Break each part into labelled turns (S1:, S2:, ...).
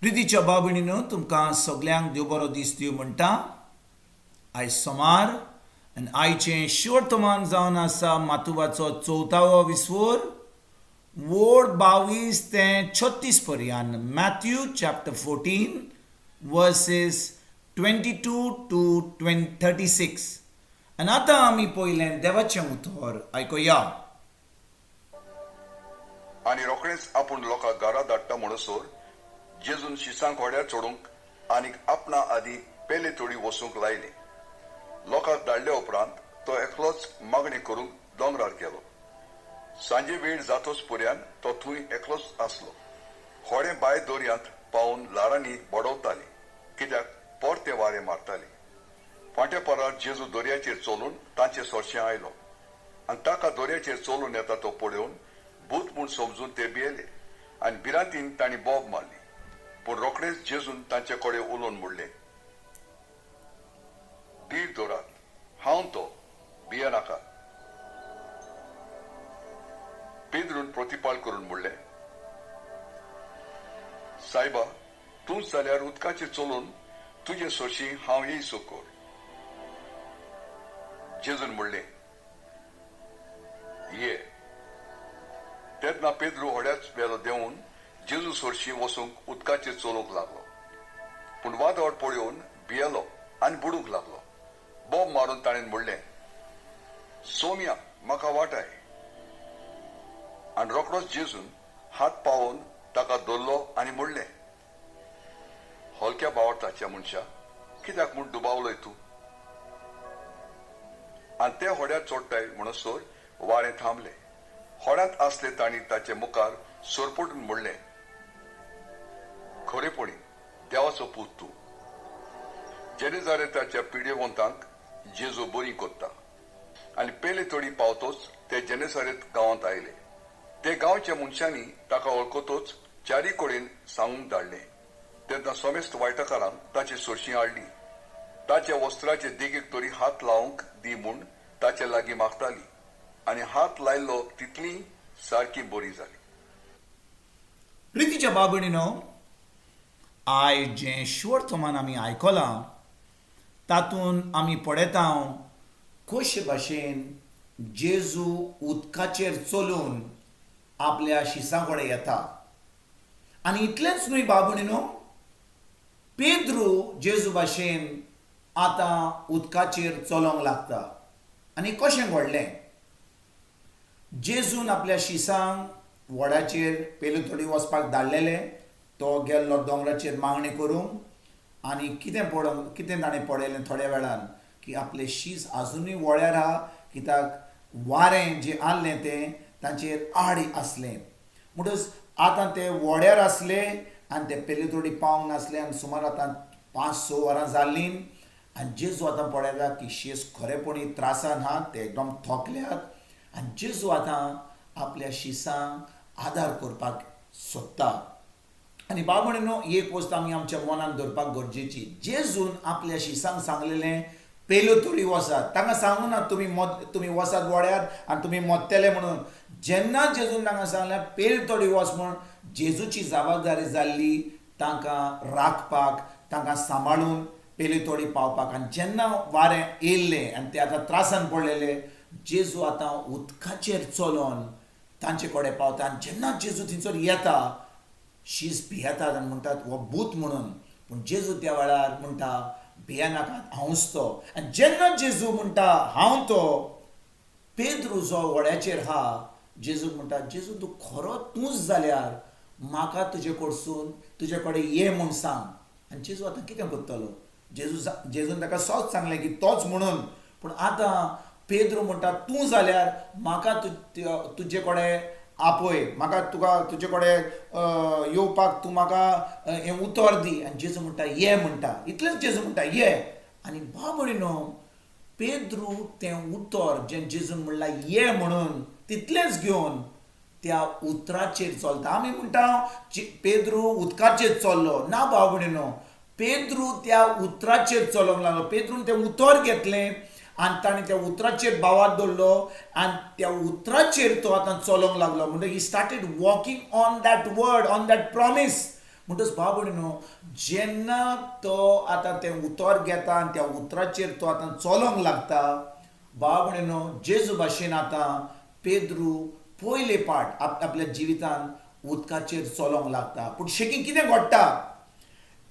S1: प्रितीच्या बाबणीनो तुमकां सगल्यांक देव बरो दीस दिवं म्हणटा. आयज सोमार आनी आयचें शिवर्तमान जावन आसा मातुबाचो 4वो विसवोर, वोड 22 ते 36 पर्यंत. Matthew chapter 14 versus 22 to 36. आनी आतां आमी पयलें देवाचें उतर आयकुया.
S2: आनी रोखडेंच आपूण लोकांक घरा धाडटा म्हणसर जेजून शिसांक होड्यार चडूंक आनीक आपणा आदी पेले थोडी वसूंक लायली. लोकांक धाडले उपरांत तो एकलोच मागणी करूंक दोंगरार गेलो. सांजे वेळ जातोच पर्यंत तो थंय एकलोच आसलो. होडे बाय दर्यांत पावून ल्हारांनी बडवताली, कित्याक परते वारें मारताली. फांटे परार जेजू दर्याचेर चलून तांचे सोरशें आयलो आनी ताका दर्याचेर चलून येता तो पळोवन भूत म्हूण समजून ते भियेले आनी भिरांतीन तांणी बोब मारली. पूण रोखडेच जेजून तांचे कडेन उलोवन म्हणलें, धीर धरात, हांव तो, भियेनाका. पेद्रून प्रतिपाळ करून म्हणलें, सायबा, तूंच जाल्यार उदकाचेर चलून तुजे सोरशी हांव येयसो कर. जेजून म्हणलें, ये. तेन्ना पेद्रू होड्याच वेलो देंवन जेजू सोरशी वसूंक उदकाचेर चलोवंक लागलो. पूण वादळ पळोवन भियेलो आनी बुडूंक लागलो. बोब मारून ताणें म्हणलें, सोम्या, म्हाका वाटाय. आनी रोखडोच जेजून हात पावोवन ताका धरलो आनी म्हणलें, हलक्या बावटाच्या मनशा, कित्याक म्हूण दुबावलोय तूं? आनी ते होड्यार चोडटाय म्हणसर वारें थांबलें. होड्यांत आसले तांणी ताचे मुखार सोरपटून म्हणलें, खरेपणी देवाचो पूत तूं. जेनेजारेताच्या पिडेवंतांक जेजू बरी कोत्ता. आनी पेले तोडी पावतोच ते जेनेजारेत गांवांत आयले. ते गांवच्या मनशांनी ताका वळखतोच चारी कडेन सांगूंक धाडलें. तेन्ना सोमेस्त वायटकारांक ताचे सोरशीं हाडली. ताच्या वस्त्राचे देगेक तरी हात लावंक दी म्हूण ताचे लागीं मागताली. आनी हात लायल्लो तितली सारकी बरी जाली.
S1: प्रितीच्या बाबणीनो, आयज जें शिवर्तमान आमी आयकलां तातूंत आमी पळयता कशे भाशेन जेजू उदकाचेर चलून आपल्या शिसां कडेन येता. आनी इतलेंच न्हय बाबणीनो, पेद्रू जेजू भाशेन आतां उदकाचेर चलोंक लागता. आनी कशें घडलें? जेजून आपल्या शिसांक व्हड्याचेर पेले थोडी वचपाक धाडलेले. तो गेल्लो दोंगराचेर मागणी करूंक. आनी कितें ताणें पळयलें थोड्या वेळान, की आपले शीस आजुनूय वळ्यार आहा, कित्याक वारें जें आसलें तें तांचेर आड आसलें. म्हणटच आतां ते वड्यार आसले आनी ते पेले थोडी पावंक नासले. आनी सुमार आतां 5-6 वरां जाल्लीं. आनी जेजू आतां पळयता की शीस खरेपणी त्रासान आहा, ते एकदम थकल्यात. आनी जेजू आतां आपल्या शिसांक आदार करपाक सोदता. आनी बाबणीनो, एक वस्त आमी आमच्या मनान धरपाक गरजेची. जेजून आपल्या शिसांक सांगलेलें पेलो तोडी वसात. तांकां सांगूं ना तुमी वसात वड्यार आनी तुमी मरतले म्हणून. जेन्ना जेजून तांकां सांगलें पेल तोडी वच म्हूण, जेजूची जबाबदारी जाल्ली तांकां राखपाक, तांकां सांबाळून पेले तोडी पावपाक. आनी जेन्ना वारें येयल्लें आनी ते आतां त्रासान पडलेले, जेजू आतां उदकाचेर चलोन तांचे कडेन पावता. आनी जेन्ना जेजू थंयसर येता, शीस भियेतात आनी म्हणटात हो भूत म्हणून. पूण जेजू त्या वेळार म्हणटा, भियेनाकात, हांवूच तो. आनी जेन्ना जेजू म्हणटा हांव तो, पेद्रू जो व्हड्याचेर आहा, जेजू म्हणटा, जेजू तूं खरो तूंच जाल्यार म्हाका तुजे कडसून तुजे कडेन ये म्हूण सांग. आनी जेजू आतां कितें करतलो? जेजून ताका सोंच सांगलें की तोच म्हणून. पूण आतां पेद्रू म्हणटा, तूं जाल्यार म्हाका तुजे कडेन आपय, म्हाका तुजे कडेन येवपाक तूं म्हाका हें उतर दी. आनी जेजू म्हणटा ये म्हणटा. इतलेंच जेजू म्हणटा ये. आनी बाबडीनो, पेद्रू तें उतर जें जेजून म्हणलां ये म्हणून, तितलेंच घेवन त्या उतराचेर चलता. आमी म्हणटा पेद्रू उदकाचेर चल्लो. ना बाबडीनो, पेद्रू त्या उतराचेर चलोंक लागलो. पेद्रून तें उतर घेतलें आनी ताणें त्या उतराचेर बावात दवरलो आनी त्या उतराचेर तो आतां चलोंक लागलो. म्हणजे he started walking on that word, on that promise. म्हणटच बाबूण न्हू जेन्ना तो आतां तें उतर घेता आनी त्या उतराचेर तो आतां चलोंक लागता बाबूण न्हू जेजू भाशेन आतां पेद्रू पयले पाट आपल्या जिवितान उदकाचेर चलोंक लागता पूण शेकी कितें घडटा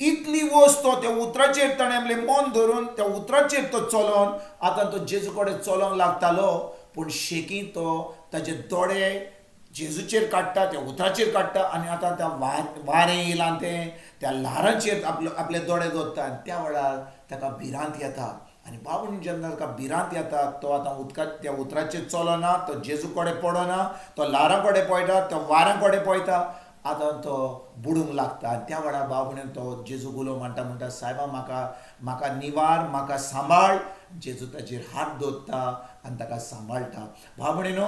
S1: इतली वस्त तो त्या उतराचेर ताणें आपलें मन धरून त्या उतराचेर तो चलोन आतां तो जेजू कडेन चलोंक लागतालो पूण शेकी तो ताचे दोळे जेजूचेर काडटा त्या उतराचेर काडटा आनी आतां त्या वारें येयलां तें त्या ल्हाराचेर आपले दोळे दवरता आनी त्या वेळार ताका भिरांत येता आनी बाबून जेन्ना ताका भिरांत येता तो आतां त्या उतराचेर चलना तो जेजू कडेन पडना तो ल्हारां कडेन पळयता तो वाऱ्या कडेन पळयता आतां तो बुडूंक लागता आनी त्या वेळार बाबूणेन तो जेजू उलो म्हणटा सायबा म्हाका निवार म्हाका सांबाळ जेजू ताचेर हात दवरता आनी ताका सांबाळटा बाबूणेनो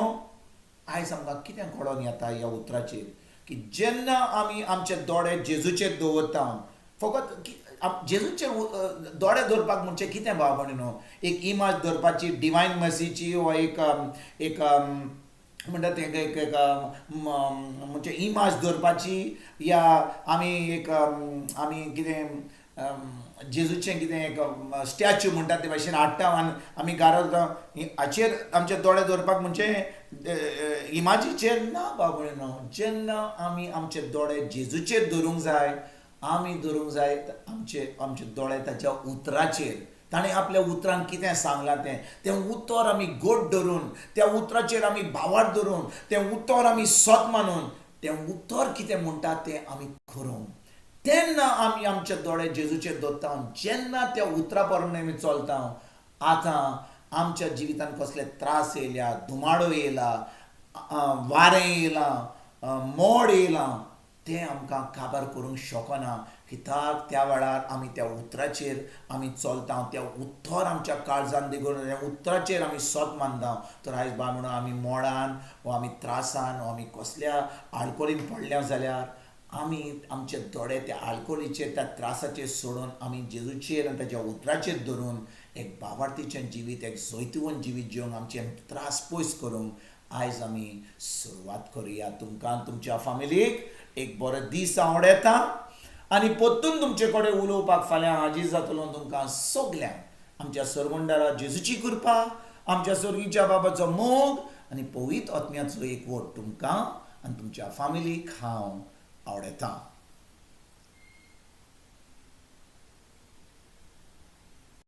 S1: आयज आमकां कितें घडोवन येता ह्या उतराचेर की जेन्ना आमी आमचे दोळे जेजूचेर दवरता फकत जेजूचेर दोळे दवरपाक म्हणजे कितें बाबूणेनो एक इमाज दवरपाची डिवायन मसीची वा एक म्हणटा तें एक म्हणजे इमाज दवरपाची या आमी कितें जेजूचें कितें एक स्टॅच्यू म्हणटा ते भाशेन हाडटा आनी आमी घरांत हाचेर आमचे दोळे दवरपाक म्हणजे इमाजीचेर ना बाबूणेनो जेन्ना आमी आमचे दोळे जेजूचेर दवरूंक जाय आमी दवरूंक जाय आमचे दोळे ताच्या उतराचेर ताणें आपल्या उतरान कितें सांगलां तें उतर आमी गोड धरून त्या उतराचेर आमी भावार्थ धरून तें उतर आमी सत मानून तें उतर कितें म्हणटा तें आमी करूंक तेन्ना आमी आमचे दोळे जेजूचेर दवरता जेन्ना त्या उतरा परमाण आमी चलता आतां आमच्या जिवितान कसले त्रास येयल्या धुमाडो येयला वारें येयलां मोड येयलां तें आमकां काबार करूंक शकना कित्याक त्या वेळार आमी त्या उतराचेर आमी चलता त्या उतर आमच्या काळजान दिगून त्या उतराचेर आमी सत मानता तर आयज बाबूण आमी मोडान वा आमी त्रासान वा आमी कसल्या आळकोळीन पडल्या जाल्यार आमी आमचे दोळे त्या आळकोळीचेर त्या त्रासाचेर सोडून आमी जेजूचेर आनी ताच्या उतराचेर धरून एक भावार्थीचें जिवीत एक जैतवन जिवीत जिवंक आमचे त्रास पयस करूंक आयज आमी सुरवात करुया तुमकां तुमच्या फॅमिलीक एक बरो दीस हांव येता आनी परतून तुमचे कडेन उलोवपाक फाल्यां हाजीर जातलो तुमकां सगल्यांक आमच्या सरमंडळा जेजूची कृपा आमच्या स्वर्गीच्या बाबाचो मोग आनी पवित्र आत्म्याचो एकवट तुमकां आनी तुमच्या फॅमिलीक हांव आवडटा